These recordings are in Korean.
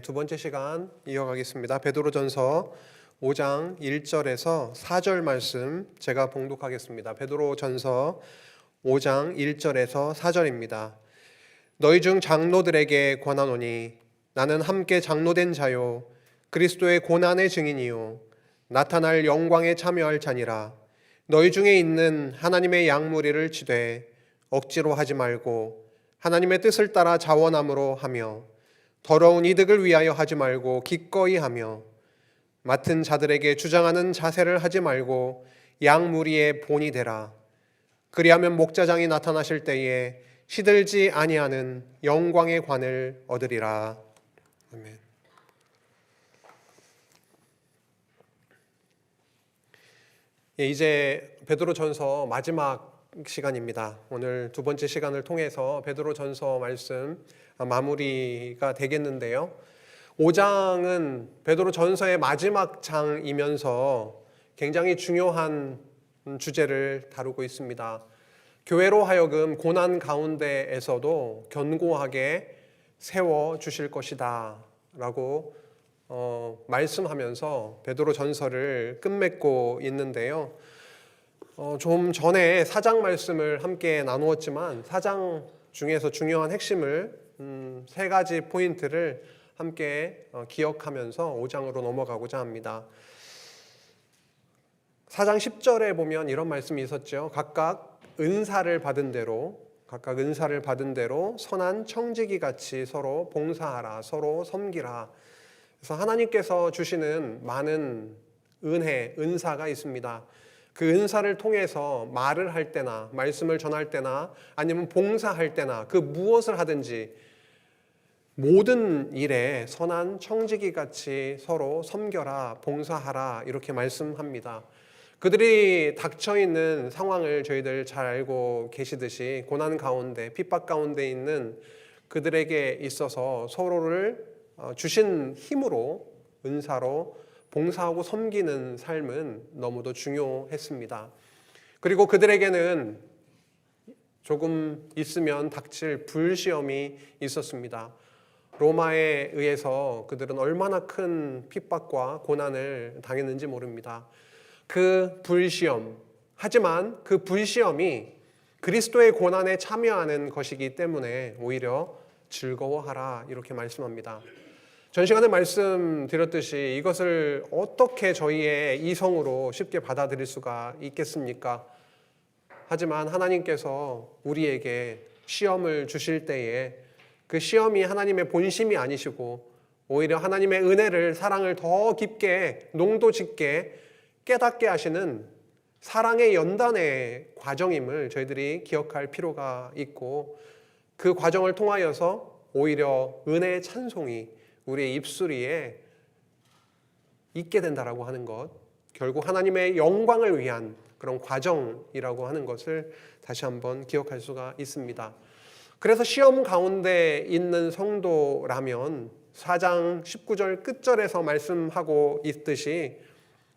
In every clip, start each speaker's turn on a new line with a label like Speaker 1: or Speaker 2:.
Speaker 1: 두 번째 시간 이어가겠습니다. 베드로전서 5장 1절에서 4절 말씀 제가 봉독하겠습니다. 베드로전서 5장 1절에서 4절입니다. 너희 중 장로들에게 권하노니 나는 함께 장로된 자요 그리스도의 고난의 증인이요 나타날 영광에 참여할 자니라. 너희 중에 있는 하나님의 양무리를 치되 억지로 하지 말고 하나님의 뜻을 따라 자원함으로 하며 더러운 이득을 위하여 하지 말고 기꺼이 하며 맡은 자들에게 주장하는 자세를 하지 말고 양무리의 본이 되라. 그리하면 목자장이 나타나실 때에 시들지 아니하는 영광의 관을 얻으리라. 아멘. 이제 베드로전서 마지막 시간입니다. 오늘 두 번째 시간을 통해서 베드로전서 말씀 마무리가 되겠는데요. 5장은 베드로전서의 마지막 장이면서 굉장히 중요한 주제를 다루고 있습니다. 교회로 하여금 고난 가운데에서도 견고하게 세워 주실 것이다 라고 말씀하면서 베드로전서를 끝맺고 있는데요. 좀 전에 4장 말씀을 함께 나누었지만 4장 중에서 중요한 핵심을 세 가지 포인트를 함께 기억하면서 5장으로 넘어가고자 합니다. 4장 10절에 보면 이런 말씀이 있었죠. 각각 은사를 받은 대로 선한 청지기 같이 서로 봉사하라, 서로 섬기라. 그래서 하나님께서 주시는 많은 은사가 있습니다. 그 은사를 통해서 말을 할 때나 말씀을 전할 때나 아니면 봉사할 때나 그 무엇을 하든지 모든 일에 선한 청지기 같이 서로 섬겨라, 봉사하라 이렇게 말씀합니다. 그들이 닥쳐있는 상황을 저희들 잘 알고 계시듯이 고난 가운데 핍박 가운데 있는 그들에게 있어서 서로를 주신 힘으로 은사로 봉사하고 섬기는 삶은 너무도 중요했습니다. 그리고 그들에게는 조금 있으면 닥칠 불시험이 있었습니다. 로마에 의해서 그들은 얼마나 큰 핍박과 고난을 당했는지 모릅니다. 그 불시험, 하지만 그 불시험이 그리스도의 고난에 참여하는 것이기 때문에 오히려 즐거워하라 이렇게 말씀합니다. 전 시간에 말씀드렸듯이 이것을 어떻게 저희의 이성으로 쉽게 받아들일 수가 있겠습니까? 하지만 하나님께서 우리에게 시험을 주실 때에 그 시험이 하나님의 본심이 아니시고 오히려 하나님의 은혜를 사랑을 더 깊게 농도 짙게 깨닫게 하시는 사랑의 연단의 과정임을 저희들이 기억할 필요가 있고 그 과정을 통하여서 오히려 은혜의 찬송이 우리의 입술 위에 있게 된다라고 하는 것, 결국 하나님의 영광을 위한 그런 과정이라고 하는 것을 다시 한번 기억할 수가 있습니다. 그래서 시험 가운데 있는 성도라면 4장 19절 끝절에서 말씀하고 있듯이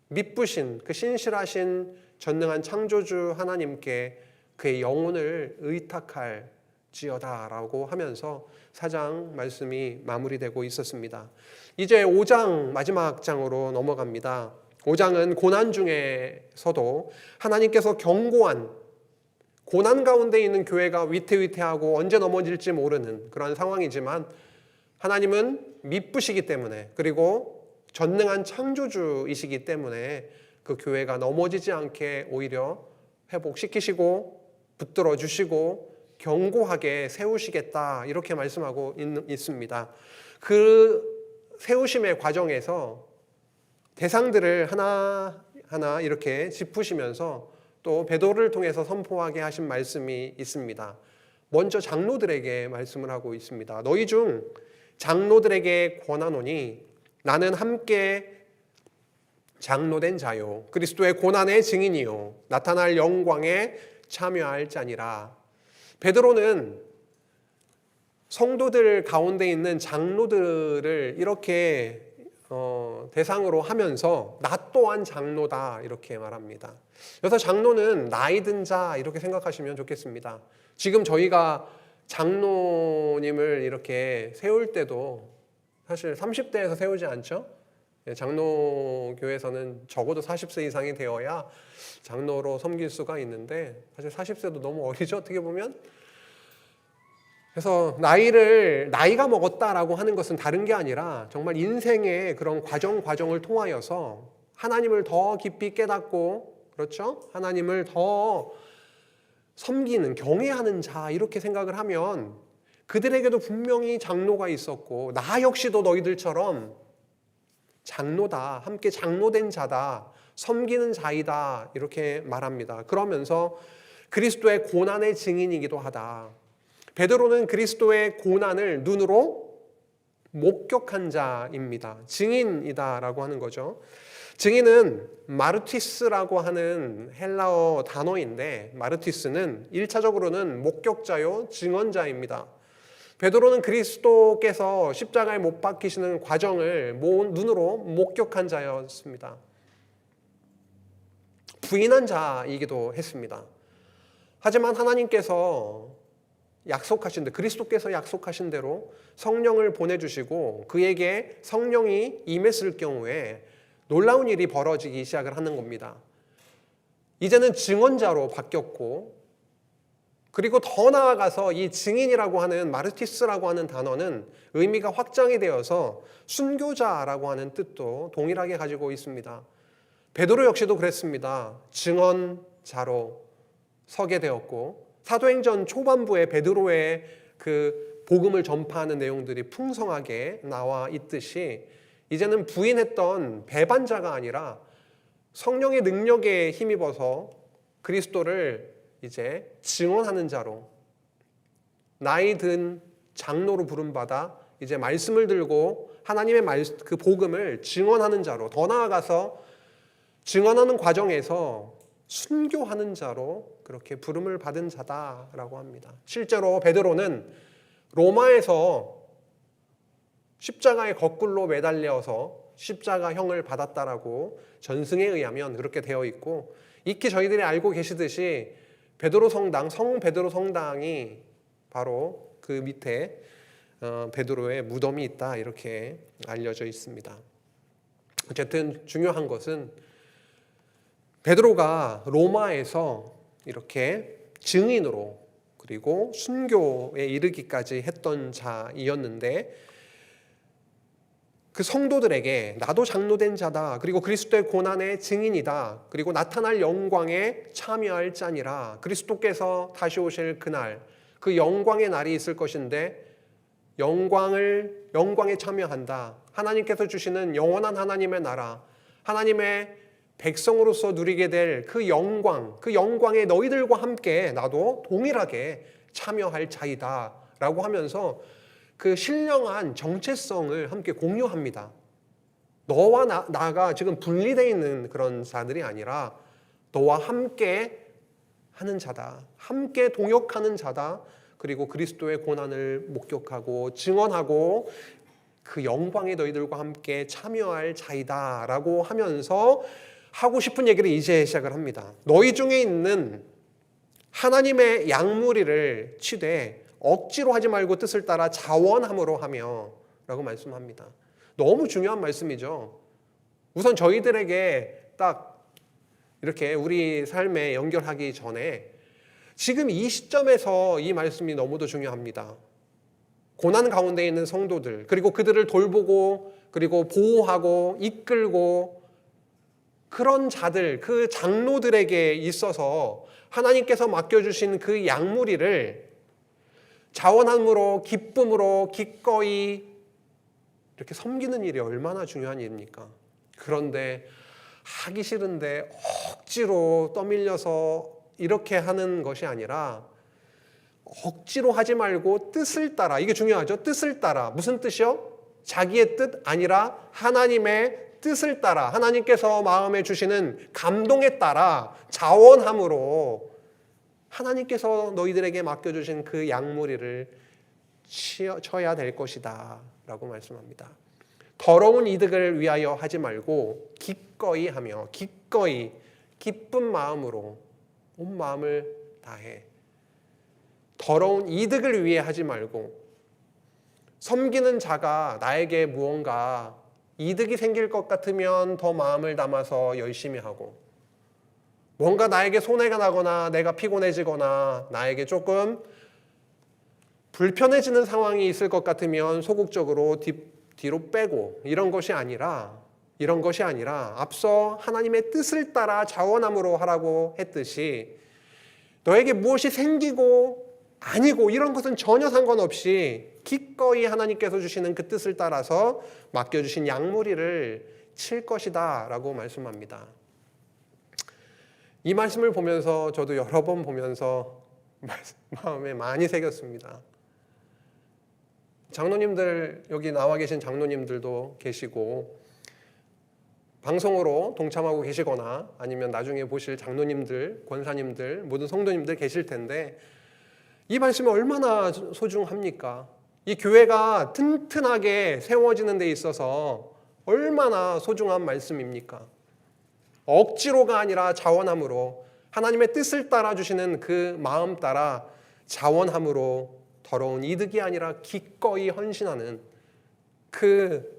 Speaker 1: 미쁘신 그 신실하신 전능한 창조주 하나님께 그의 영혼을 의탁할지어다라고 하면서 4장 말씀이 마무리되고 있었습니다. 이제 5장 마지막 장으로 넘어갑니다. 5장은 고난 중에서도 하나님께서 경고한 고난 가운데 있는 교회가 위태위태하고 언제 넘어질지 모르는 그런 상황이지만 하나님은 미쁘시기 때문에 그리고 전능한 창조주이시기 때문에 그 교회가 넘어지지 않게 오히려 회복시키시고 붙들어 주시고 견고하게 세우시겠다 이렇게 말씀하고 있습니다. 그 세우심의 과정에서 대상들을 하나하나 이렇게 짚으시면서 또 베드로를 통해서 선포하게 하신 말씀이 있습니다. 먼저 장로들에게 말씀을 하고 있습니다. 너희 중 장로들에게 권하노니 나는 함께 장로된 자요 그리스도의 고난의 증인이요 나타날 영광에 참여할 자니라. 베드로는 성도들 가운데 있는 장로들을 이렇게 대상으로 하면서 나 또한 장로다 이렇게 말합니다. 그래서 장로는 나이 든 자 이렇게 생각하시면 좋겠습니다. 지금 저희가 장로님을 이렇게 세울 때도 사실 30대에서 세우지 않죠? 장로교에서는 적어도 40세 이상이 되어야 장로로 섬길 수가 있는데 사실 40세도 너무 어리죠, 어떻게 보면. 그래서 나이가 먹었다라고 하는 것은 다른 게 아니라 정말 인생의 그런 과정을 통하여서 하나님을 더 깊이 깨닫고, 그렇죠? 하나님을 더 섬기는, 경외하는 자, 이렇게 생각을 하면 그들에게도 분명히 장로가 있었고, 나 역시도 너희들처럼 장로다, 함께 장로된 자다, 섬기는 자이다, 이렇게 말합니다. 그러면서 그리스도의 고난의 증인이기도 하다. 베드로는 그리스도의 고난을 눈으로 목격한 자입니다. 증인이다라고 하는 거죠. 증인은 마르티스라고 하는 헬라어 단어인데, 마르티스는 1차적으로는 목격자요, 증언자입니다. 베드로는 그리스도께서 십자가에 못 박히시는 과정을 눈으로 목격한 자였습니다. 부인한 자이기도 했습니다. 하지만 하나님께서 그리스도께서 약속하신 대로 성령을 보내주시고 그에게 성령이 임했을 경우에 놀라운 일이 벌어지기 시작을 하는 겁니다. 이제는 증언자로 바뀌었고, 그리고 더 나아가서 이 증인이라고 하는 마르티스라고 하는 단어는 의미가 확장이 되어서 순교자라고 하는 뜻도 동일하게 가지고 있습니다. 베드로 역시도 그랬습니다. 증언자로 서게 되었고, 사도행전 초반부에 베드로의 그 복음을 전파하는 내용들이 풍성하게 나와 있듯이 이제는 부인했던 배반자가 아니라 성령의 능력에 힘입어서 그리스도를 이제 증언하는 자로, 나이 든 장로로 부름받아 이제 말씀을 들고 하나님의 그 복음을 증언하는 자로, 더 나아가서 증언하는 과정에서 순교하는 자로 그렇게 부름을 받은 자다라고 합니다. 실제로 베드로는 로마에서 십자가에 거꾸로 매달려서 십자가형을 받았다라고 전승에 의하면 그렇게 되어 있고, 익히 저희들이 알고 계시듯이 베드로 성당, 성 베드로 성당이 바로 그 밑에 베드로의 무덤이 있다, 이렇게 알려져 있습니다. 어쨌든 중요한 것은 베드로가 로마에서 이렇게 증인으로 그리고 순교에 이르기까지 했던 자이었는데, 그 성도들에게 나도 장로된 자다, 그리고 그리스도의 고난의 증인이다, 그리고 나타날 영광에 참여할 자니라, 그리스도께서 다시 오실 그날, 그 영광의 날이 있을 것인데 영광에 참여한다, 하나님께서 주시는 영원한 하나님의 나라, 하나님의 백성으로서 누리게 될 그 영광에 너희들과 함께 나도 동일하게 참여할 자이다 라고 하면서 그 신령한 정체성을 함께 공유합니다. 너와 나가 지금 분리되어 있는 그런 자들이 아니라 너와 함께 하는 자다, 함께 동역하는 자다, 그리고 그리스도의 고난을 목격하고 증언하고 그 영광에 너희들과 함께 참여할 자이다 라고 하면서 하고 싶은 얘기를 이제 시작을 합니다. 너희 중에 있는 하나님의 양무리를 치되 억지로 하지 말고 뜻을 따라 자원함으로 하며 라고 말씀합니다. 너무 중요한 말씀이죠. 우선 저희들에게 딱 이렇게 우리 삶에 연결하기 전에 지금 이 시점에서 이 말씀이 너무도 중요합니다. 고난 가운데 있는 성도들, 그리고 그들을 돌보고 그리고 보호하고 이끌고 그런 자들, 그 장로들에게 있어서 하나님께서 맡겨주신 그 양무리를 자원함으로, 기쁨으로, 기꺼이 이렇게 섬기는 일이 얼마나 중요한 일입니까? 그런데 하기 싫은데 억지로 떠밀려서 이렇게 하는 것이 아니라 억지로 하지 말고 뜻을 따라, 이게 중요하죠. 뜻을 따라. 무슨 뜻이요? 자기의 뜻 아니라 하나님의 뜻을 따라, 하나님께서 마음에 주시는 감동에 따라 자원함으로 하나님께서 너희들에게 맡겨주신 그 양무리를 쳐야 될 것이다 라고 말씀합니다. 더러운 이득을 위하여 하지 말고 기꺼이 하며, 기꺼이 기쁜 마음으로 온 마음을 다해. 더러운 이득을 위해 하지 말고, 섬기는 자가 나에게 무언가 이득이 생길 것 같으면 더 마음을 담아서 열심히 하고, 뭔가 나에게 손해가 나거나 내가 피곤해지거나 나에게 조금 불편해지는 상황이 있을 것 같으면 소극적으로 뒤로 빼고, 이런 것이 아니라 앞서 하나님의 뜻을 따라 자원함으로 하라고 했듯이, 너에게 무엇이 생기고 아니고 이런 것은 전혀 상관없이 기꺼이 하나님께서 주시는 그 뜻을 따라서 맡겨주신 양무리를 칠 것이다 라고 말씀합니다. 이 말씀을 보면서 저도 여러 번 보면서 마음에 많이 새겼습니다. 장로님들, 여기 나와 계신 장로님들도 계시고 방송으로 동참하고 계시거나 아니면 나중에 보실 장로님들, 권사님들, 모든 성도님들 계실 텐데, 이 말씀이 얼마나 소중합니까? 이 교회가 튼튼하게 세워지는 데 있어서 얼마나 소중한 말씀입니까? 억지로가 아니라 자원함으로, 하나님의 뜻을 따라 주시는 그 마음 따라 자원함으로, 더러운 이득이 아니라 기꺼이 헌신하는 그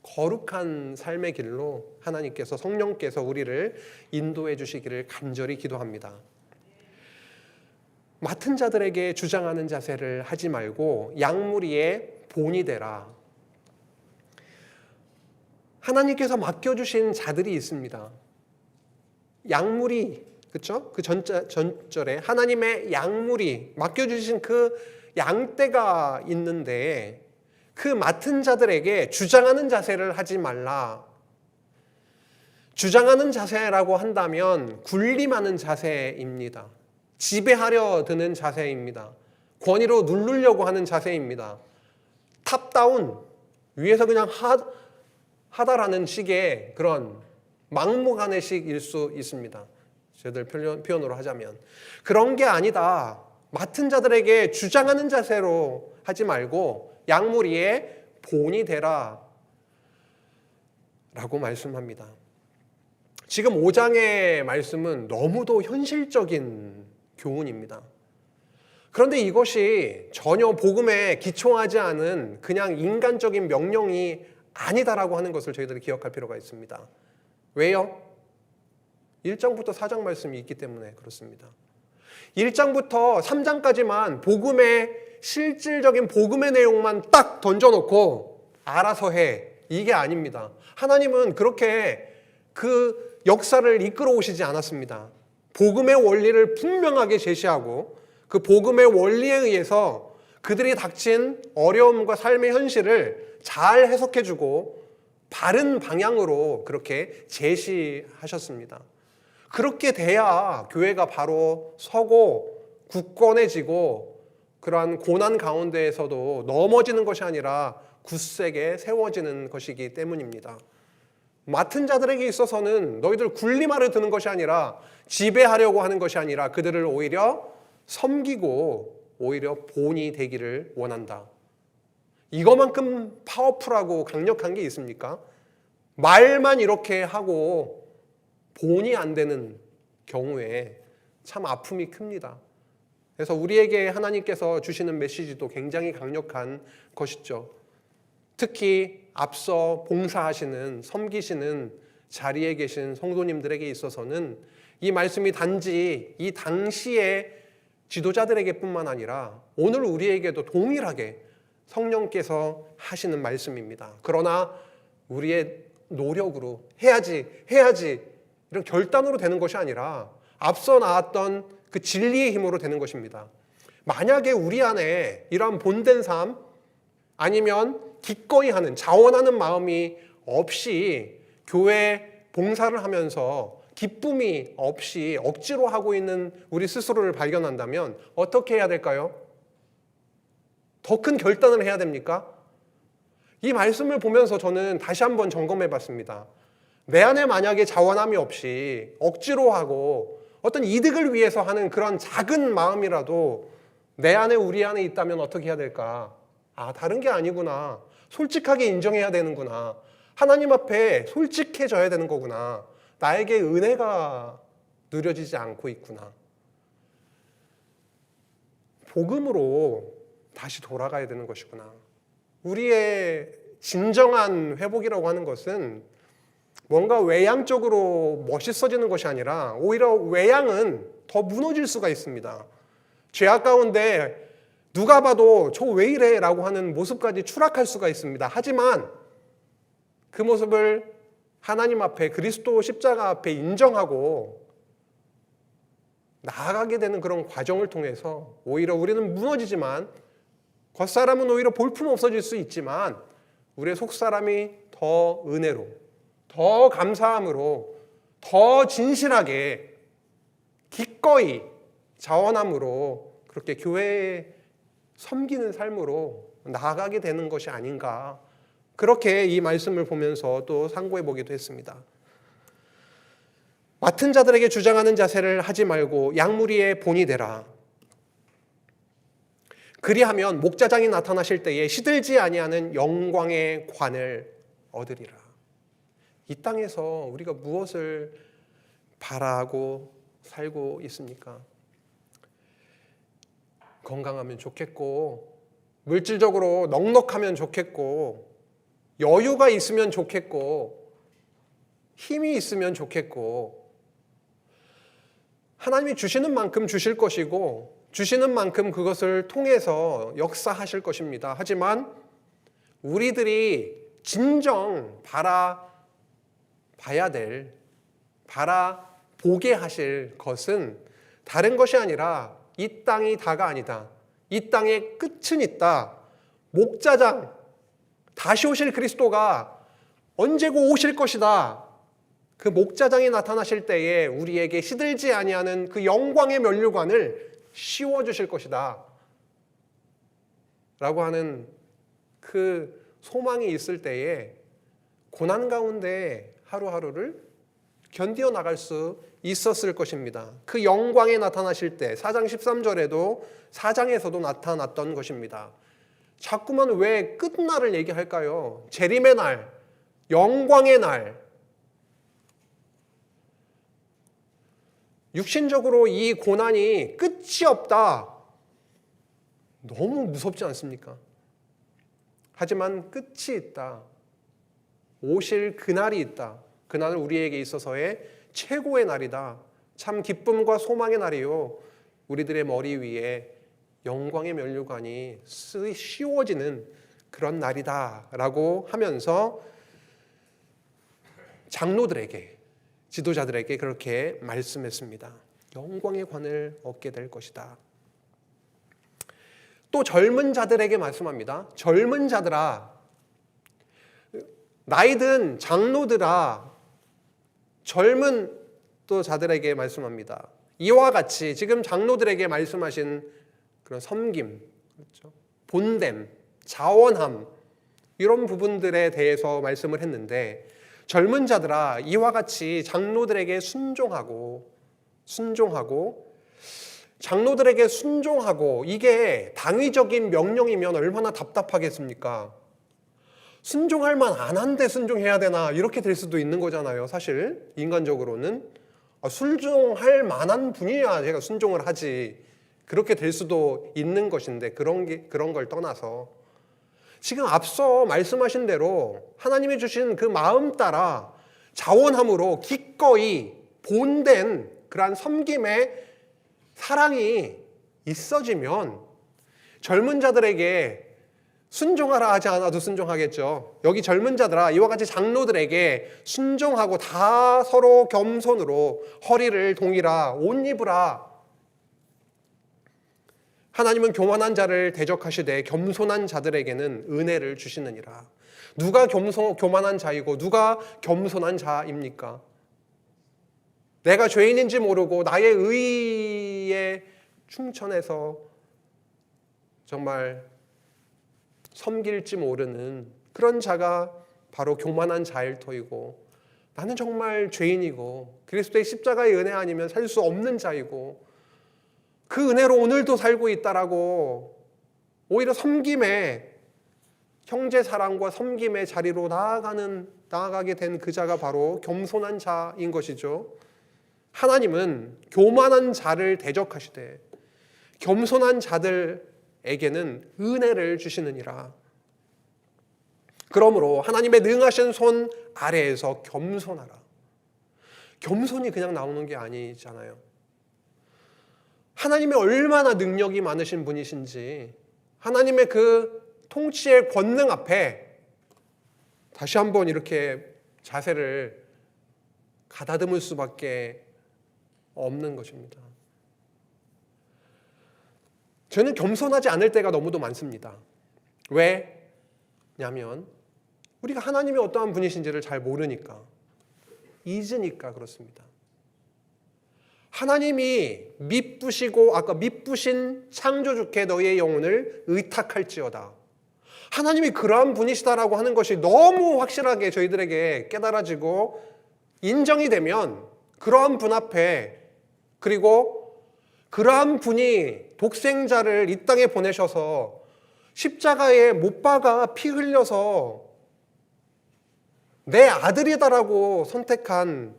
Speaker 1: 거룩한 삶의 길로 하나님께서, 성령께서 우리를 인도해 주시기를 간절히 기도합니다. 맡은 자들에게 주장하는 자세를 하지 말고 양무리의 본이 되라. 하나님께서 맡겨주신 자들이 있습니다. 양무리, 그렇죠? 그 전절에 하나님의 양무리, 맡겨주신 그 양떼가 있는데, 그 맡은 자들에게 주장하는 자세를 하지 말라. 주장하는 자세라고 한다면 군림하는 자세입니다. 지배하려 드는 자세입니다. 권위로 누르려고 하는 자세입니다. 탑다운, 위에서 그냥 하다라는 식의 그런 막무가내 식일 수 있습니다. 저희들 표현으로 하자면. 그런 게 아니다. 맡은 자들에게 주장하는 자세로 하지 말고 양무리의 본이 되라 라고 말씀합니다. 지금 5장의 말씀은 너무도 현실적인 교훈입니다. 그런데 이것이 전혀 복음에 기초하지 않은 그냥 인간적인 명령이 아니다라고 하는 것을 저희들이 기억할 필요가 있습니다. 왜요? 1장부터 4장 말씀이 있기 때문에 그렇습니다. 1장부터 3장까지만 복음의 실질적인 복음의 내용만 딱 던져놓고 알아서 해, 이게 아닙니다. 하나님은 그렇게 그 역사를 이끌어 오시지 않았습니다. 복음의 원리를 분명하게 제시하고 그 복음의 원리에 의해서 그들이 닥친 어려움과 삶의 현실을 잘 해석해주고 바른 방향으로 그렇게 제시하셨습니다. 그렇게 돼야 교회가 바로 서고 굳건해지고 그러한 고난 가운데에서도 넘어지는 것이 아니라 굳세게 세워지는 것이기 때문입니다. 맡은 자들에게 있어서는 너희들 군림하려 드는 것이 아니라, 지배하려고 하는 것이 아니라 그들을 오히려 섬기고 오히려 본이 되기를 원한다. 이거만큼 파워풀하고 강력한 게 있습니까? 말만 이렇게 하고 본이 안 되는 경우에 참 아픔이 큽니다. 그래서 우리에게 하나님께서 주시는 메시지도 굉장히 강력한 것이죠. 특히 앞서 봉사하시는, 섬기시는 자리에 계신 성도님들에게 있어서는 이 말씀이 단지 이 당시의 지도자들에게 뿐만 아니라 오늘 우리에게도 동일하게 성령께서 하시는 말씀입니다. 그러나 우리의 노력으로 해야지 이런 결단으로 되는 것이 아니라 앞서 나왔던 그 진리의 힘으로 되는 것입니다. 만약에 우리 안에 이러한 본된 삶, 아니면 기꺼이 하는, 자원하는 마음이 없이 교회 봉사를 하면서 기쁨이 없이 억지로 하고 있는 우리 스스로를 발견한다면 어떻게 해야 될까요? 더 큰 결단을 해야 됩니까? 이 말씀을 보면서 저는 다시 한번 점검해 봤습니다. 내 안에 만약에 자원함이 없이 억지로 하고 어떤 이득을 위해서 하는 그런 작은 마음이라도 내 안에, 우리 안에 있다면 어떻게 해야 될까? 다른 게 아니구나. 솔직하게 인정해야 되는구나. 하나님 앞에 솔직해져야 되는 거구나. 나에게 은혜가 누려지지 않고 있구나. 복음으로 다시 돌아가야 되는 것이구나. 우리의 진정한 회복이라고 하는 것은 뭔가 외향적으로 멋있어지는 것이 아니라 오히려 외향은 더 무너질 수가 있습니다. 죄악 가운데 누가 봐도 저 왜 이래? 라고 하는 모습까지 추락할 수가 있습니다. 하지만 그 모습을 하나님 앞에 그리스도 십자가 앞에 인정하고 나아가게 되는 그런 과정을 통해서 오히려 우리는 무너지지만 겉사람은 오히려 볼품 없어질 수 있지만 우리의 속사람이 더 은혜로 더 감사함으로 더 진실하게 기꺼이 자원함으로 그렇게 교회에 섬기는 삶으로 나아가게 되는 것이 아닌가, 그렇게 이 말씀을 보면서 또 상고해 보기도 했습니다. 맡은 자들에게 주장하는 자세를 하지 말고 양무리의 본이 되라. 그리하면 목자장이 나타나실 때에 시들지 아니하는 영광의 관을 얻으리라. 이 땅에서 우리가 무엇을 바라고 살고 있습니까? 건강하면 좋겠고, 물질적으로 넉넉하면 좋겠고, 여유가 있으면 좋겠고, 힘이 있으면 좋겠고, 하나님이 주시는 만큼 주실 것이고 주시는 만큼 그것을 통해서 역사하실 것입니다. 하지만 우리들이 진정 바라봐야 될, 바라보게 하실 것은 다른 것이 아니라 이 땅이 다가 아니다. 이 땅의 끝은 있다. 목자장, 다시 오실 그리스도가 언제고 오실 것이다. 그 목자장이 나타나실 때에 우리에게 시들지 아니하는 그 영광의 면류관을 씌워주실 것이다 라고 하는 그 소망이 있을 때에 고난 가운데 하루하루를 견디어 나갈 수 있었을 것입니다. 그 영광에 나타나실 때 4장 13절에도 4장에서도 나타났던 것입니다. 자꾸만 왜 끝날을 얘기할까요? 재림의 날, 영광의 날. 육신적으로 이 고난이 끝이 없다. 너무 무섭지 않습니까? 하지만 끝이 있다. 오실 그날이 있다. 그날은 우리에게 있어서의 최고의 날이다. 참 기쁨과 소망의 날이요. 우리들의 머리 위에 영광의 면류관이 씌워지는 그런 날이다 라고 하면서 장로들에게, 지도자들에게 그렇게 말씀했습니다. 영광의 관을 얻게 될 것이다. 또 젊은 자들에게 말씀합니다. 젊은 자들아, 나이든 장로들아, 젊은 또 자들에게 말씀합니다. 이와 같이 지금 장로들에게 말씀하신 그런 섬김, 그렇죠? 본됨, 자원함, 이런 부분들에 대해서 말씀을 했는데, 젊은 자들아 이와 같이 장로들에게 순종하고 장로들에게 순종하고, 이게 당위적인 명령이면 얼마나 답답하겠습니까? 순종할 만 안 한데 순종해야 되나, 이렇게 될 수도 있는 거잖아요. 사실 인간적으로는 순종할 만한 분이야 제가 순종을 하지, 그렇게 될 수도 있는 것인데, 그런 걸 떠나서 지금 앞서 말씀하신 대로 하나님이 주신 그 마음 따라 자원함으로 기꺼이 본된 그러한 섬김의 사랑이 있어지면 젊은 자들에게 순종하라 하지 않아도 순종하겠죠. 여기 젊은 자들아 이와 같이 장로들에게 순종하고 다 서로 겸손으로 허리를 동이라, 옷 입으라. 하나님은 교만한 자를 대적하시되 겸손한 자들에게는 은혜를 주시느니라. 누가 교만한 자이고 누가 겸손한 자입니까? 내가 죄인인지 모르고 나의 의에 충천해서 정말 섬길지 모르는 그런 자가 바로 교만한 자일 터이고, 나는 정말 죄인이고 그리스도의 십자가의 은혜 아니면 살 수 없는 자이고 그 은혜로 오늘도 살고 있다라고 오히려 섬김의, 형제 사랑과 섬김의 자리로 나아가게 된 그 자가 바로 겸손한 자인 것이죠. 하나님은 교만한 자를 대적하시되 겸손한 자들에게는 은혜를 주시느니라. 그러므로 하나님의 능하신 손 아래에서 겸손하라. 겸손이 그냥 나오는 게 아니잖아요. 하나님이 얼마나 능력이 많으신 분이신지, 하나님의 그 통치의 권능 앞에 다시 한번 이렇게 자세를 가다듬을 수밖에 없는 것입니다. 저는 겸손하지 않을 때가 너무도 많습니다. 왜냐하면 우리가 하나님이 어떠한 분이신지를 잘 모르니까, 잊으니까 그렇습니다. 하나님이 미쁘시고 아까 미쁘신 창조주께 너희의 영혼을 의탁할지어다. 하나님이 그러한 분이시다라고 하는 것이 너무 확실하게 저희들에게 깨달아지고 인정이 되면 그러한 분 앞에, 그리고 그러한 분이 독생자를 이 땅에 보내셔서 십자가에 못 박아 피 흘려서 내 아들이다라고 선택한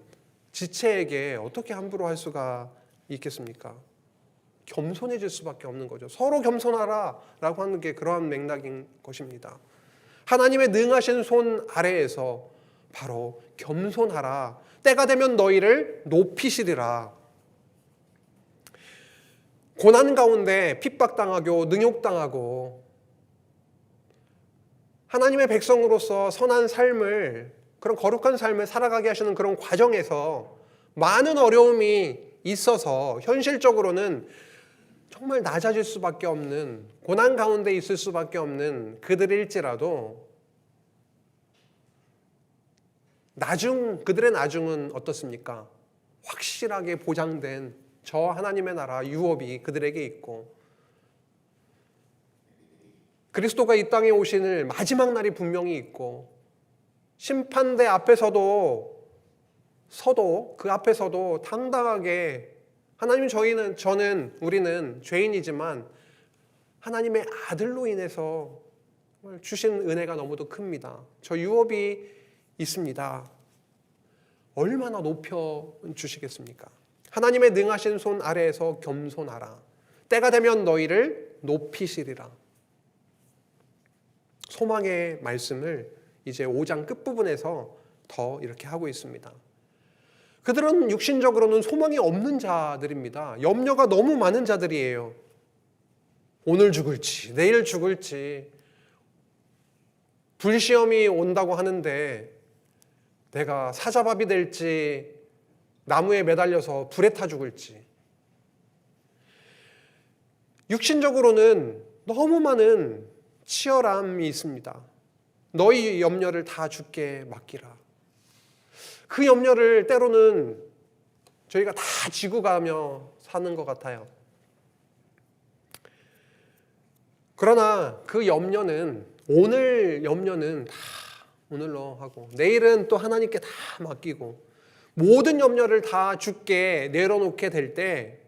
Speaker 1: 지체에게 어떻게 함부로 할 수가 있겠습니까? 겸손해질 수밖에 없는 거죠. 서로 겸손하라 라고 하는 게 그러한 맥락인 것입니다. 하나님의 능하신 손 아래에서 바로 겸손하라. 때가 되면 너희를 높이시리라. 고난 가운데 핍박당하고 능욕당하고 하나님의 백성으로서 선한 삶을, 그런 거룩한 삶을 살아가게 하시는 그런 과정에서 많은 어려움이 있어서 현실적으로는 정말 낮아질 수밖에 없는, 고난 가운데 있을 수밖에 없는 그들일지라도 그들의 나중은 어떻습니까? 확실하게 보장된 저 하나님의 나라 유업이 그들에게 있고, 그리스도가 이 땅에 오시는 마지막 날이 분명히 있고, 심판대 앞에서도 그 앞에서도 당당하게 하나님, 우리는 죄인이지만 하나님의 아들로 인해서 주신 은혜가 너무도 큽니다. 저 유업이 있습니다. 얼마나 높여 주시겠습니까? 하나님의 능하신 손 아래에서 겸손하라. 때가 되면 너희를 높이시리라. 소망의 말씀을 이제 5장 끝부분에서 더 이렇게 하고 있습니다. 그들은 육신적으로는 소망이 없는 자들입니다. 염려가 너무 많은 자들이에요. 오늘 죽을지, 내일 죽을지, 불시험이 온다고 하는데 내가 사자밥이 될지, 나무에 매달려서 불에 타 죽을지. 육신적으로는 너무 많은 치열함이 있습니다. 너희 염려를 다 주께 맡기라. 그 염려를 때로는 저희가 다 지고 가며 사는 것 같아요. 그러나 그 염려는, 오늘 염려는 다 오늘로 하고, 내일은 또 하나님께 다 맡기고, 모든 염려를 다 주께 내려놓게 될 때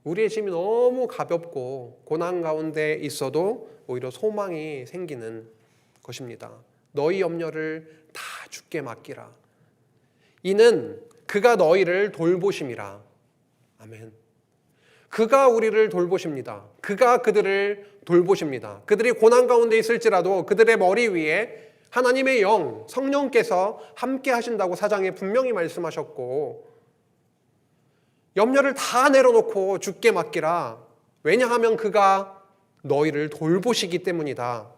Speaker 1: 우리의 짐이 너무 가볍고 고난 가운데 있어도 오히려 소망이 생기는 것입니다. 너희 염려를 다 주께 맡기라. 이는 그가 너희를 돌보심이라. 아멘. 그가 우리를 돌보십니다. 그가 그들을 돌보십니다. 그들이 고난 가운데 있을지라도 그들의 머리 위에 하나님의 영, 성령께서 함께 하신다고 4장에 분명히 말씀하셨고, 염려를 다 내려놓고 주께 맡기라. 왜냐하면 그가 너희를 돌보시기 때문이다.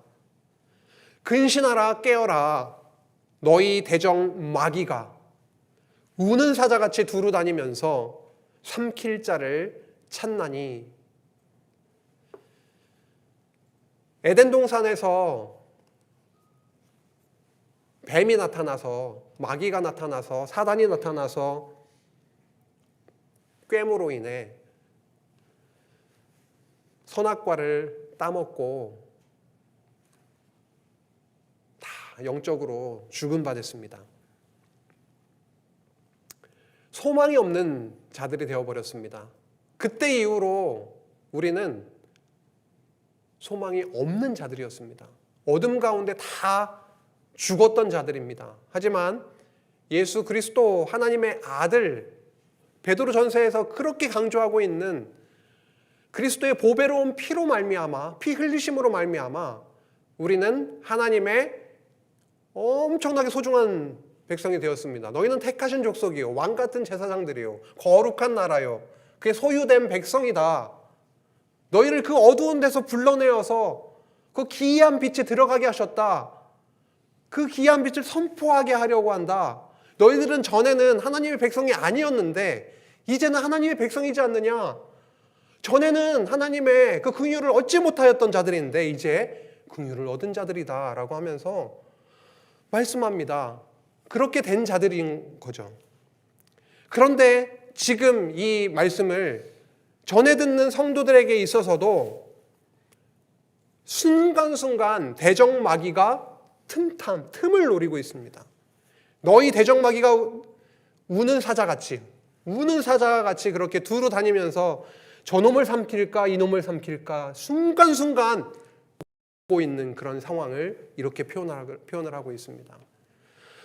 Speaker 1: 근신하라, 깨어라. 너희 대적 마귀가 우는 사자같이 두루 다니면서 삼킬 자를 찾나니. 에덴 동산에서 뱀이 나타나서, 마귀가 나타나서, 사단이 나타나서 꾀모로 인해 선악과를 따먹고 다 영적으로 죽음 받았습니다. 소망이 없는 자들이 되어버렸습니다. 그때 이후로 우리는 소망이 없는 자들이었습니다. 어둠 가운데 다 죽었던 자들입니다. 하지만 예수 그리스도 하나님의 아들, 베드로전서에서 그렇게 강조하고 있는 그리스도의 보배로운 피로 말미암아, 피 흘리심으로 말미암아 우리는 하나님의 엄청나게 소중한 백성이 되었습니다. 너희는 택하신 족속이요, 왕 같은 제사장들이요, 거룩한 나라요, 그의 소유된 백성이다. 너희를 그 어두운 데서 불러내어서 그 기이한 빛에 들어가게 하셨다. 그 기이한 빛을 선포하게 하려고 한다. 너희들은 전에는 하나님의 백성이 아니었는데 이제는 하나님의 백성이지 않느냐. 전에는 하나님의 그 긍휼을 얻지 못하였던 자들인데 이제 긍휼을 얻은 자들이다 라고 하면서 말씀합니다. 그렇게 된 자들인 거죠. 그런데 지금 이 말씀을 전해 듣는 성도들에게 있어서도 순간순간 대적마귀가 틈을 노리고 있습니다. 너희 대적마귀가 우는 사자같이 그렇게 두루 다니면서 저놈을 삼킬까 이놈을 삼킬까 순간순간 보고 있는 그런 상황을 이렇게 표현을 하고 있습니다.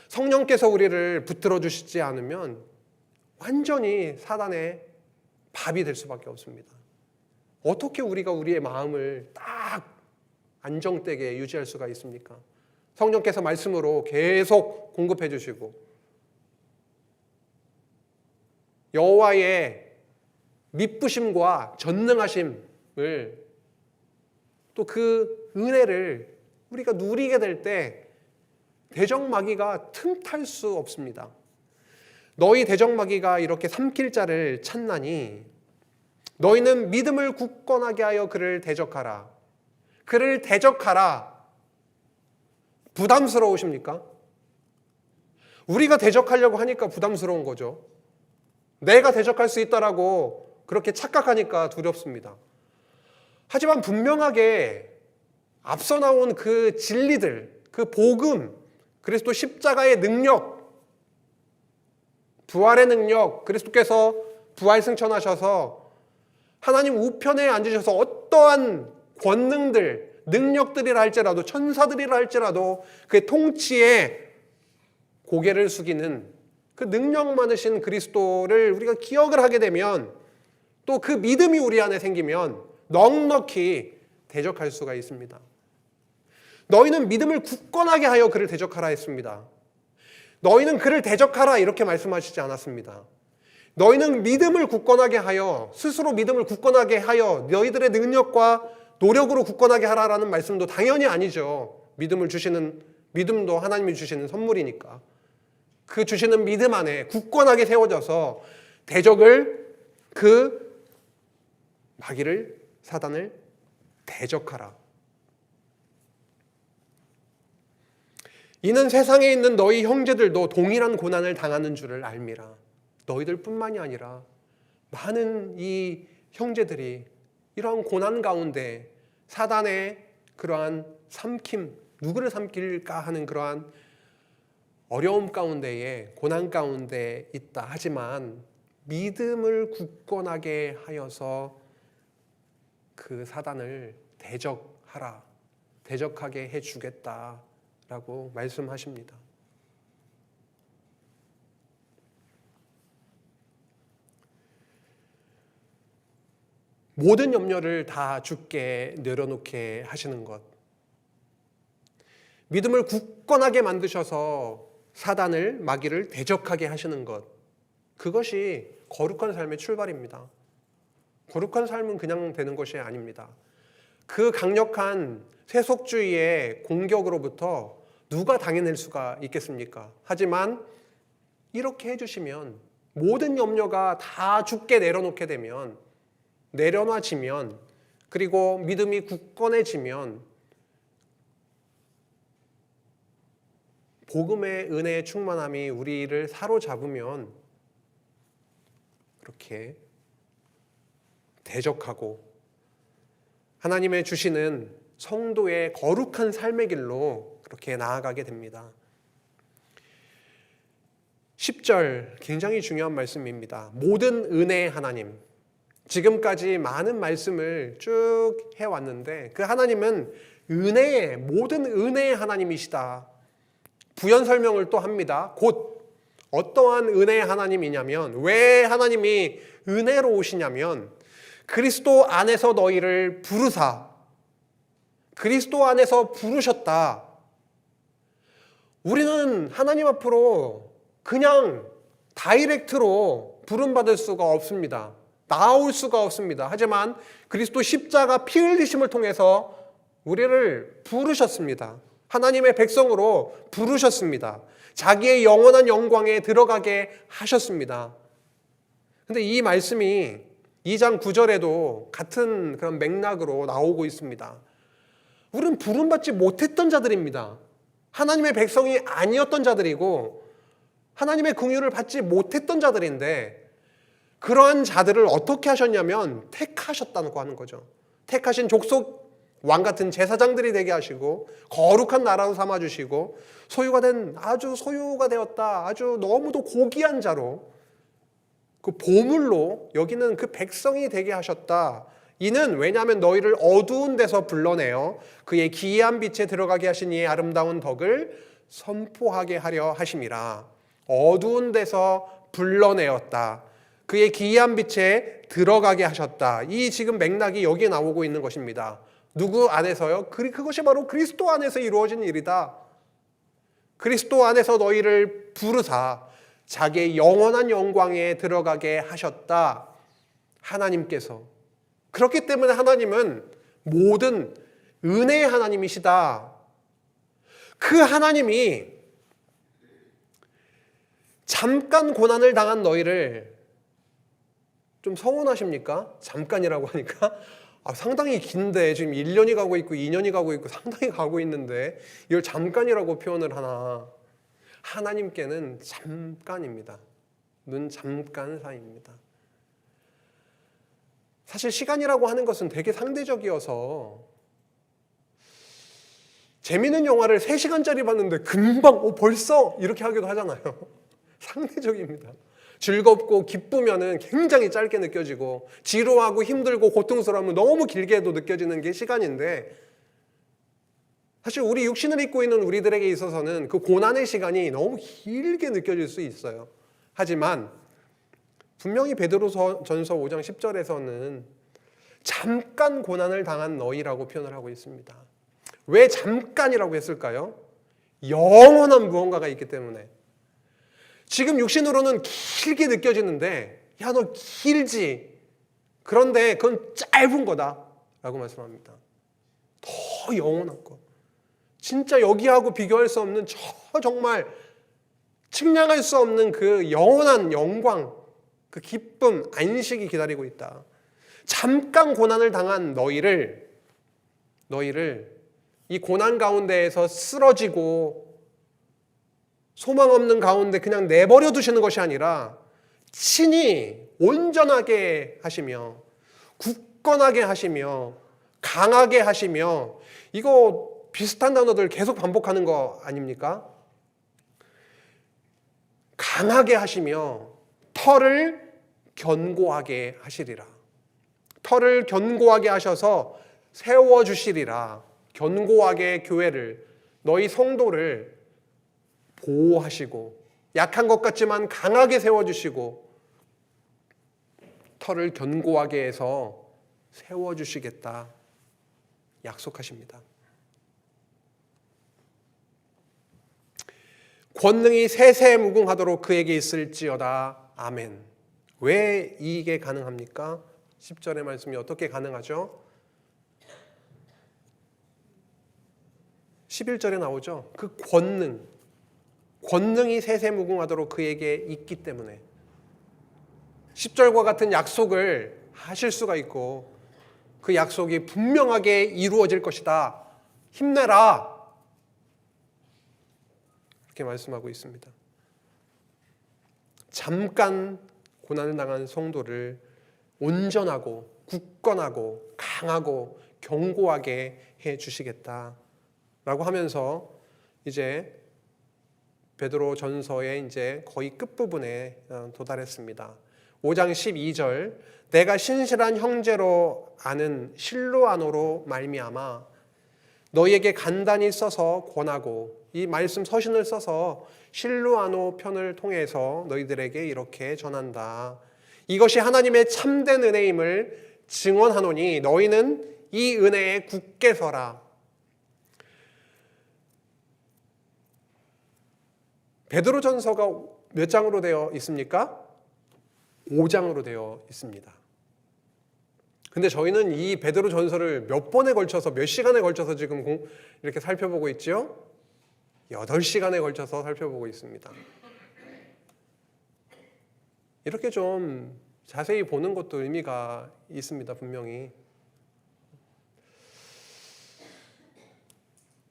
Speaker 1: 성령께서 우리를 붙들어 주시지 않으면 완전히 사단의 밥이 될 수밖에 없습니다. 어떻게 우리가 우리의 마음을 딱 안정되게 유지할 수가 있습니까? 성령께서 말씀으로 계속 공급해 주시고 여호와의 미쁘심과 전능하심을 또 그 은혜를 우리가 누리게 될 때 대적마귀가 틈탈 수 없습니다. 너희 대적마귀가 이렇게 삼킬 자를 찾나니 너희는 믿음을 굳건하게 하여 그를 대적하라. 그를 대적하라. 부담스러우십니까? 우리가 대적하려고 하니까 부담스러운 거죠. 내가 대적할 수 있다라고 그렇게 착각하니까 두렵습니다. 하지만 분명하게 앞서 나온 그 진리들, 그 복음, 그리스도 십자가의 능력, 부활의 능력, 그리스도께서 부활 승천하셔서 하나님 우편에 앉으셔서 어떠한 권능들, 능력들이라 할지라도 천사들이라 할지라도 그의 통치에 고개를 숙이는 그 능력 많으신 그리스도를 우리가 기억을 하게 되면 또 그 믿음이 우리 안에 생기면 넉넉히 대적할 수가 있습니다. 너희는 믿음을 굳건하게 하여 그를 대적하라 했습니다. 너희는 그를 대적하라 이렇게 말씀하시지 않았습니다. 너희는 믿음을 굳건하게 하여 스스로 믿음을 굳건하게 하여 너희들의 능력과 노력으로 굳건하게 하라라는 말씀도 당연히 아니죠. 믿음도 하나님이 주시는 선물이니까 그 주시는 믿음 안에 굳건하게 세워져서 대적을 그 마귀를 사단을 대적하라. 이는 세상에 있는 너희 형제들도 동일한 고난을 당하는 줄을 알미라. 너희들뿐만이 아니라 많은 이 형제들이 이러한 고난 가운데 사단의 그러한 삼킴, 누구를 삼킬까 하는 그러한 어려움 가운데에 고난 가운데 있다. 하지만 믿음을 굳건하게 하여서 그 사단을 대적하라, 대적하게 해주겠다라고 말씀하십니다. 모든 염려를 다 주께 내려놓게 하시는 것, 믿음을 굳건하게 만드셔서 사단을, 마귀를 대적하게 하시는 것, 그것이 거룩한 삶의 출발입니다. 거룩한 삶은 그냥 되는 것이 아닙니다. 그 강력한 세속주의의 공격으로부터 누가 당해낼 수가 있겠습니까? 하지만 이렇게 해주시면 모든 염려가 다 주께 내려놓게 되면, 내려놔지면, 그리고 믿음이 굳건해지면 복음의 은혜의 충만함이 우리를 사로잡으면 그렇게 대적하고 하나님의 주시는 성도의 거룩한 삶의 길로 그렇게 나아가게 됩니다. 10절 굉장히 중요한 말씀입니다. 모든 은혜의 하나님. 지금까지 많은 말씀을 쭉 해왔는데 그 하나님은 은혜의, 모든 은혜의 하나님이시다. 부연 설명을 또 합니다. 곧 어떠한 은혜의 하나님이냐면, 왜 하나님이 은혜로 오시냐면 그리스도 안에서 너희를 부르사, 그리스도 안에서 부르셨다. 우리는 하나님 앞으로 그냥 다이렉트로 부름받을 수가 없습니다. 나올 수가 없습니다. 하지만 그리스도 십자가 피 흘리심을 통해서 우리를 부르셨습니다. 하나님의 백성으로 부르셨습니다. 자기의 영원한 영광에 들어가게 하셨습니다. 근데 이 말씀이 2장 9절에도 같은 그런 맥락으로 나오고 있습니다. 우리는 부름받지 못했던 자들입니다. 하나님의 백성이 아니었던 자들이고 하나님의 긍휼을 받지 못했던 자들인데 그러한 자들을 어떻게 하셨냐면 택하셨다고 하는 거죠. 택하신 족속 왕 같은 제사장들이 되게 하시고 거룩한 나라로 삼아주시고 소유가 된 아주 소유가 되었다. 아주 너무도 고귀한 자로 그 보물로 여기는 그 백성이 되게 하셨다. 이는 왜냐하면 너희를 어두운 데서 불러내어 그의 기이한 빛에 들어가게 하신 이의 아름다운 덕을 선포하게 하려 하심이라. 어두운 데서 불러내었다. 그의 기이한 빛에 들어가게 하셨다. 이 지금 맥락이 여기에 나오고 있는 것입니다. 누구 안에서요? 그것이 바로 그리스도 안에서 이루어진 일이다. 그리스도 안에서 너희를 부르사 자기의 영원한 영광에 들어가게 하셨다. 하나님께서. 그렇기 때문에 하나님은 모든 은혜의 하나님이시다. 그 하나님이 잠깐 고난을 당한 너희를 좀 서운하십니까? 잠깐이라고 하니까 상당히 긴데 지금 1년이 가고 있고 2년이 가고 있고 상당히 가고 있는데 이걸 잠깐이라고 표현을 하나. 하나님께는 잠깐입니다. 눈 잠깐 사이입니다. 사실 시간이라고 하는 것은 되게 상대적이어서 재미있는 영화를 3시간짜리 봤는데 금방 벌써 이렇게 하기도 하잖아요. 상대적입니다. 즐겁고 기쁘면은 굉장히 짧게 느껴지고 지루하고 힘들고 고통스러우면 너무 길게도 느껴지는 게 시간인데 사실 우리 육신을 입고 있는 우리들에게 있어서는 그 고난의 시간이 너무 길게 느껴질 수 있어요. 하지만 분명히 베드로전서 5장 10절에서는 잠깐 고난을 당한 너희라고 표현을 하고 있습니다. 왜 잠깐이라고 했을까요? 영원한 무언가가 있기 때문에. 지금 육신으로는 길게 느껴지는데 야, 너 길지? 그런데 그건 짧은 거다 라고 말씀합니다. 더 영원한 거. 진짜 여기하고 비교할 수 없는 정말 측량할 수 없는 그 영원한 영광, 그 기쁨, 안식이 기다리고 있다. 잠깐 고난을 당한 너희를 이 고난 가운데에서 쓰러지고 소망 없는 가운데 그냥 내버려 두시는 것이 아니라 친히 온전하게 하시며 굳건하게 하시며 강하게 하시며 이거 비슷한 단어들 계속 반복하는 거 아닙니까? 강하게 하시며 털을 견고하게 하시리라. 털을 견고하게 하셔서 세워주시리라. 견고하게 교회를 너희 성도를 보호하시고 약한 것 같지만 강하게 세워주시고 털을 견고하게 해서 세워주시겠다 약속하십니다. 권능이 세세무궁하도록 그에게 있을지어다. 아멘. 왜 이게 가능합니까? 10절의 말씀이 어떻게 가능하죠? 11절에 나오죠. 그 권능이 세세무궁하도록 그에게 있기 때문에 10절과 같은 약속을 하실 수가 있고 그 약속이 분명하게 이루어질 것이다. 힘내라. 이렇게 말씀하고 있습니다. 잠깐 고난을 당한 성도를 온전하고 굳건하고 강하고 견고하게 해 주시겠다라고 하면서 이제 베드로 전서의 이제 거의 끝부분에 도달했습니다. 5장 12절 내가 신실한 형제로 아는 실로아노로 말미암아 너희에게 간단히 써서 권하고 이 말씀 서신을 써서 실로아노 편을 통해서 너희들에게 이렇게 전한다. 이것이 하나님의 참된 은혜임을 증언하노니 너희는 이 은혜에 굳게 서라. 베드로전서가 몇 장으로 되어 있습니까? 5장으로 되어 있습니다. 근데 저희는 이 베드로전서를 몇 번에 걸쳐서 몇 시간에 걸쳐서 지금 이렇게 살펴보고 있죠? 8시간에 걸쳐서 살펴보고 있습니다. 이렇게 좀 자세히 보는 것도 의미가 있습니다, 분명히.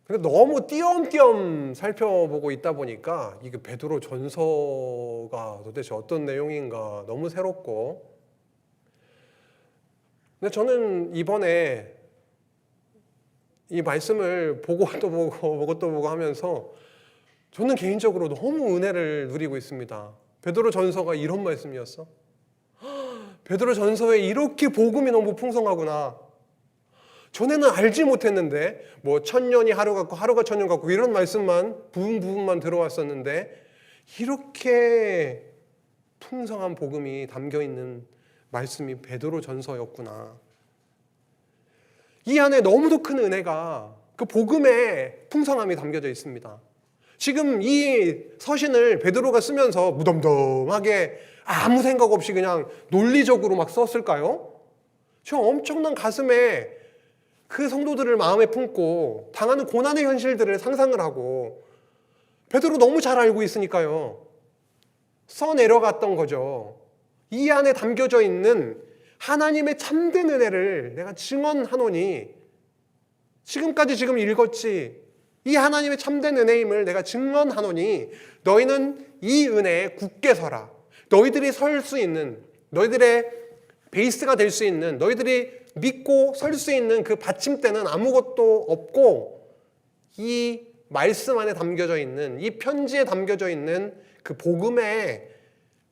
Speaker 1: 근데 너무 띄엄띄엄 살펴보고 있다 보니까 이게 베드로 전서가 도대체 어떤 내용인가 너무 새롭고, 근데 저는 이번에 이 말씀을 보고 또 보고 하면서 저는 개인적으로 너무 은혜를 누리고 있습니다. 베드로 전서가 이런 말씀이었어? 베드로 전서에 이렇게 복음이 너무 풍성하구나. 전에는 알지 못했는데 뭐 1000년이 하루 같고 하루가 1000년 같고 이런 말씀만 부분만 들어왔었는데 이렇게 풍성한 복음이 담겨 있는 말씀이 베드로 전서였구나. 이 안에 너무도 큰 은혜가 그 복음의 풍성함이 담겨져 있습니다. 지금 이 서신을 베드로가 쓰면서 무덤덤하게 아무 생각 없이 그냥 논리적으로 막 썼을까요? 저 엄청난 가슴에 그 성도들을 마음에 품고 당하는 고난의 현실들을 상상을 하고 베드로 너무 잘 알고 있으니까요. 써내려갔던 거죠. 이 안에 담겨져 있는 하나님의 참된 은혜를 내가 증언하노니, 지금까지 지금 읽었지, 이 하나님의 참된 은혜임을 내가 증언하노니 너희는 이 은혜에 굳게 서라. 너희들이 설 수 있는, 너희들의 베이스가 될 수 있는, 너희들이 믿고 설 수 있는 그 받침대는 아무것도 없고 이 말씀 안에 담겨져 있는, 이 편지에 담겨져 있는 그 복음의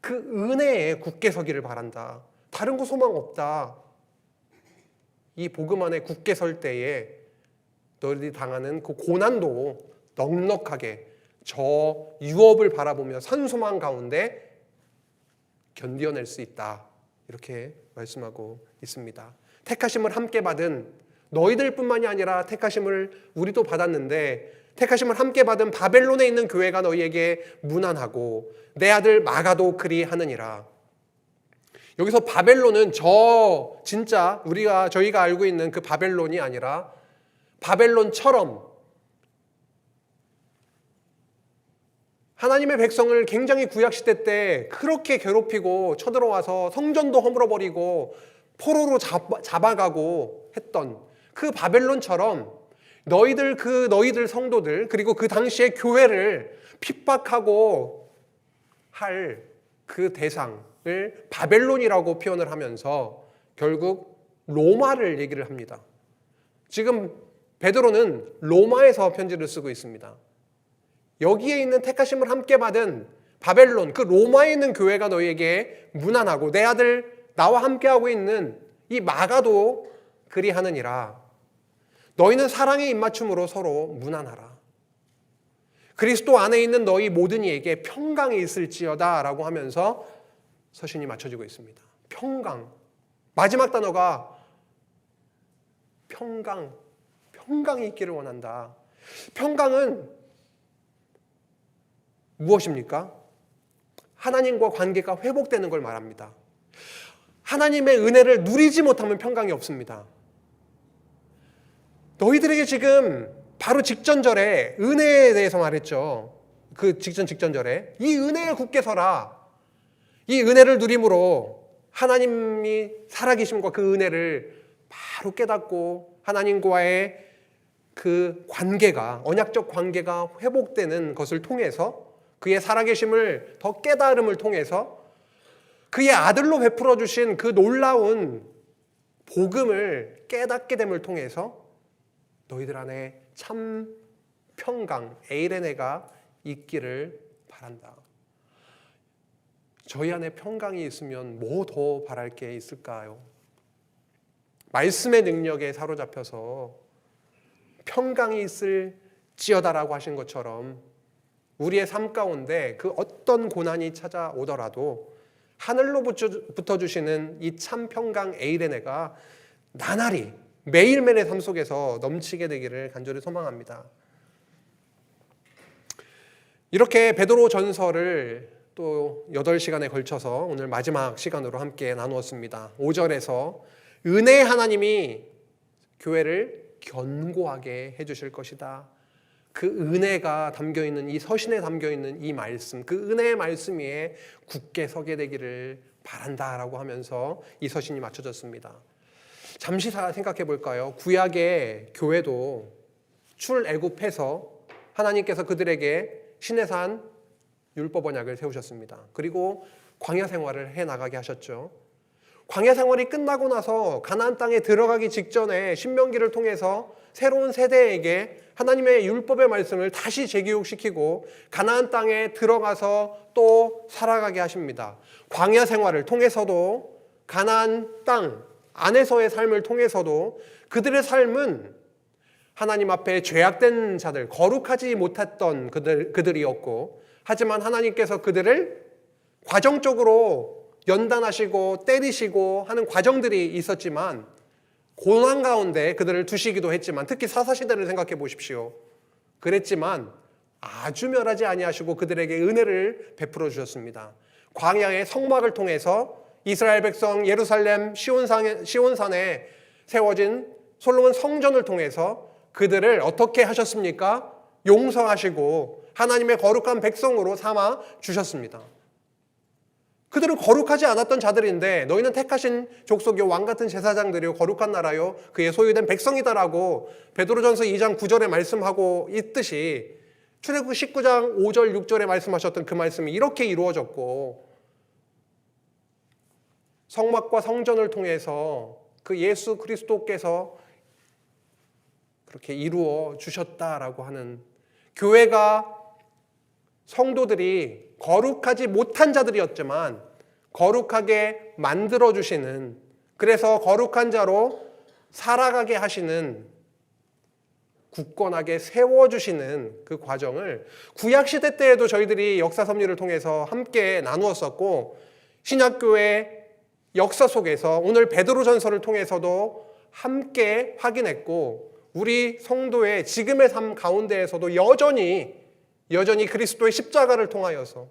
Speaker 1: 그 은혜에 굳게 서기를 바란다. 다른 거 소망 없다. 이 복음 안에 굳게 설 때에 너희들이 당하는 그 고난도 넉넉하게 저 유업을 바라보며 산소망 가운데 견뎌낼 수 있다. 이렇게 말씀하고 있습니다. 택하심을 함께 받은 너희들뿐만이 아니라 택하심을 우리도 받았는데 택하심을 함께 받은 바벨론에 있는 교회가 너희에게 문안하고 내 아들 마가도 그리하느니라. 여기서 바벨론은 진짜 저희가 알고 있는 그 바벨론이 아니라 바벨론처럼 하나님의 백성을 굉장히 구약시대 때 그렇게 괴롭히고 쳐들어와서 성전도 허물어버리고 포로로 잡아가고 했던 그 바벨론처럼 너희들 성도들 그리고 그 당시에 교회를 핍박하고 할 그 대상을 바벨론이라고 표현을 하면서 결국 로마를 얘기를 합니다. 지금 베드로는 로마에서 편지를 쓰고 있습니다. 여기에 있는 택하심을 함께 받은 바벨론, 그 로마에 있는 교회가 너희에게 문안하고 내 아들 나와 함께하고 있는 이 마가도 그리하느니라. 너희는 사랑의 입맞춤으로 서로 문안하라. 그리스도 안에 있는 너희 모든 이에게 평강이 있을지어다 라고 하면서 서신이 맞춰지고 있습니다. 평강. 마지막 단어가 평강이 있기를 원한다. 평강은 무엇입니까? 하나님과 관계가 회복되는 걸 말합니다. 하나님의 은혜를 누리지 못하면 평강이 없습니다. 너희들에게 지금 바로 직전절에 은혜에 대해서 말했죠. 그 직전절에 이 은혜에 굳게 서라. 이 은혜를 누림으로 하나님이 살아계심과 그 은혜를 바로 깨닫고 하나님과의 그 관계가, 언약적 관계가 회복되는 것을 통해서 그의 살아계심을 더 깨달음을 통해서 그의 아들로 베풀어 주신 그 놀라운 복음을 깨닫게 됨을 통해서 너희들 안에 참 평강, 에이레네가 있기를 바란다. 저희 안에 평강이 있으면 뭐 더 바랄 게 있을까요? 말씀의 능력에 사로잡혀서 평강이 있을지어다라고 하신 것처럼 우리의 삶 가운데 그 어떤 고난이 찾아오더라도 하늘로부터 주시는 이 참 평강 에이레네가 나날이 매일매일의 삶 속에서 넘치게 되기를 간절히 소망합니다. 이렇게 베드로 전서를 또 8시간에 걸쳐서 오늘 마지막 시간으로 함께 나누었습니다. 5절에서 은혜의 하나님이 교회를 견고하게 해주실 것이다. 그 은혜가 담겨있는 이 서신에 담겨있는 이 말씀, 그 은혜의 말씀 위에 굳게 서게 되기를 바란다라고 하면서 이 서신이 맞춰졌습니다. 잠시 생각해 볼까요? 구약의 교회도 출애굽해서 하나님께서 그들에게 시내산 율법 언약을 세우셨습니다. 그리고 광야 생활을 해나가게 하셨죠. 광야 생활이 끝나고 나서 가나안 땅에 들어가기 직전에 신명기를 통해서 새로운 세대에게 하나님의 율법의 말씀을 다시 재교육시키고 가나안 땅에 들어가서 또 살아가게 하십니다. 광야 생활을 통해서도 가나안 땅 안에서의 삶을 통해서도 그들의 삶은 하나님 앞에 죄악된 자들, 거룩하지 못했던 그들이었고, 하지만 하나님께서 그들을 과정적으로 연단하시고 때리시고 하는 과정들이 있었지만 고난 가운데 그들을 두시기도 했지만, 특히 사사시대를 생각해 보십시오. 그랬지만 아주 멸하지 아니하시고 그들에게 은혜를 베풀어 주셨습니다. 광야의 성막을 통해서 이스라엘 백성 예루살렘 시온산에 세워진 솔로몬 성전을 통해서 그들을 어떻게 하셨습니까? 용서하시고 하나님의 거룩한 백성으로 삼아 주셨습니다. 그들은 거룩하지 않았던 자들인데 너희는 택하신 족속이요 왕같은 제사장들이요 거룩한 나라요 그의 소유된 백성이다라고 베드로전서 2장 9절에 말씀하고 있듯이 출애굽 19장 5절 6절에 말씀하셨던 그 말씀이 이렇게 이루어졌고, 성막과 성전을 통해서 그 예수 그리스도께서 그렇게 이루어 주셨다라고 하는, 교회가 성도들이 거룩하지 못한 자들이었지만 거룩하게 만들어주시는, 그래서 거룩한 자로 살아가게 하시는, 굳건하게 세워주시는 그 과정을 구약시대 때에도 저희들이 역사 섭리를 통해서 함께 나누었었고, 신약교회 역사 속에서 오늘 베드로전서를 통해서도 함께 확인했고, 우리 성도의 지금의 삶 가운데에서도 여전히 그리스도의 십자가를 통하여서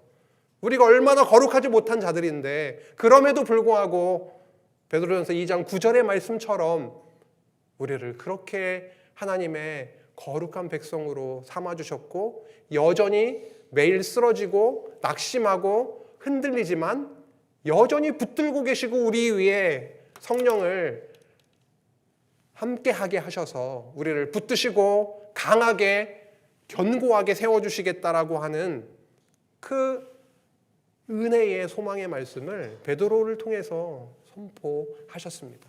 Speaker 1: 우리가 얼마나 거룩하지 못한 자들인데, 그럼에도 불구하고 베드로전서 2장 9절의 말씀처럼 우리를 그렇게 하나님의 거룩한 백성으로 삼아주셨고, 여전히 매일 쓰러지고 낙심하고 흔들리지만 여전히 붙들고 계시고 우리 위에 성령을 함께하게 하셔서 우리를 붙드시고 강하게 견고하게 세워주시겠다라고 하는 그 은혜의 소망의 말씀을 베드로를 통해서 선포하셨습니다.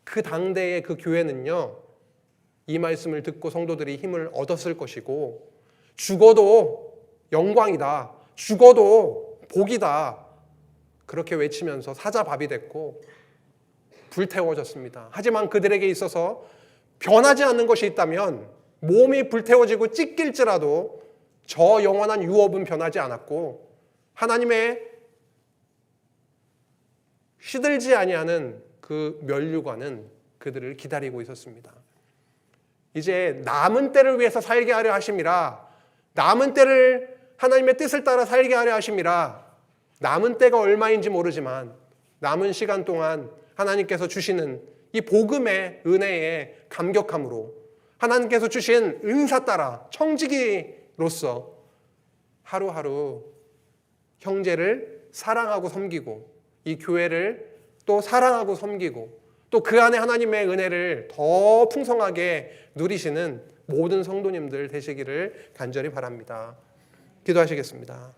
Speaker 1: 그 당대의 그 교회는요, 이 말씀을 듣고 성도들이 힘을 얻었을 것이고, 죽어도 영광이다, 죽어도 복이다, 그렇게 외치면서 사자밥이 됐고 불태워졌습니다. 하지만 그들에게 있어서 변하지 않는 것이 있다면, 몸이 불태워지고 찢길지라도 저 영원한 유업은 변하지 않았고, 하나님의 시들지 아니하는 그 면류관은 그들을 기다리고 있었습니다. 이제 남은 때를 위해서 살게 하려 하심이라, 남은 때를 하나님의 뜻을 따라 살게 하려 하심이라, 남은 때가 얼마인지 모르지만 남은 시간 동안 하나님께서 주시는 이 복음의 은혜에 감격함으로 하나님께서 주신 은사 따라 청지기로서 하루하루 형제를 사랑하고 섬기고, 이 교회를 또 사랑하고 섬기고, 또 그 안에 하나님의 은혜를 더 풍성하게 누리시는 모든 성도님들 되시기를 간절히 바랍니다. 기도하시겠습니다.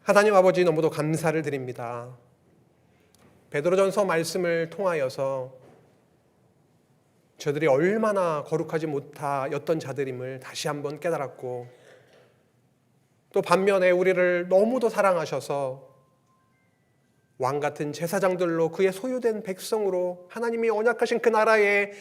Speaker 1: 하나님 아버지, 너무도 감사를 드립니다. 베드로전서 말씀을 통하여서 저들이 얼마나 거룩하지 못하였던 자들임을 다시 한번 깨달았고, 또 반면에 우리를 너무도 사랑하셔서 왕같은 제사장들로 그의 소유된 백성으로, 하나님이 언약하신 그 나라의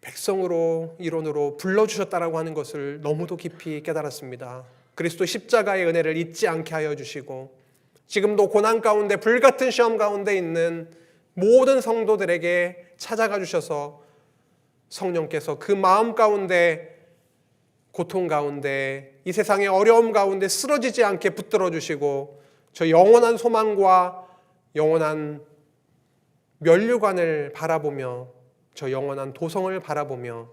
Speaker 1: 백성으로, 일원으로 불러주셨다라고 하는 것을 너무도 깊이 깨달았습니다. 그리스도 십자가의 은혜를 잊지 않게 하여 주시고, 지금도 고난 가운데 불같은 시험 가운데 있는 모든 성도들에게 찾아가 주셔서 성령께서 그 마음 가운데 고통 가운데, 이 세상의 어려움 가운데 쓰러지지 않게 붙들어 주시고 저 영원한 소망과 영원한 면류관을 바라보며 저 영원한 도성을 바라보며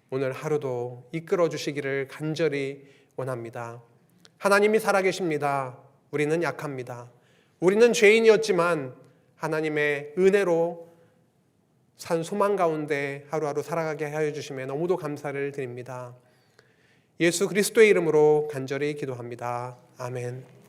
Speaker 1: 오늘 하루도 이끌어 주시기를 간절히 원합니다. 하나님이 살아계십니다. 우리는 약합니다. 우리는 죄인이었지만 하나님의 은혜로 산 소망 가운데 하루하루 살아가게 하여 주심에 너무도 감사를 드립니다. 예수 그리스도의 이름으로 간절히 기도합니다. 아멘.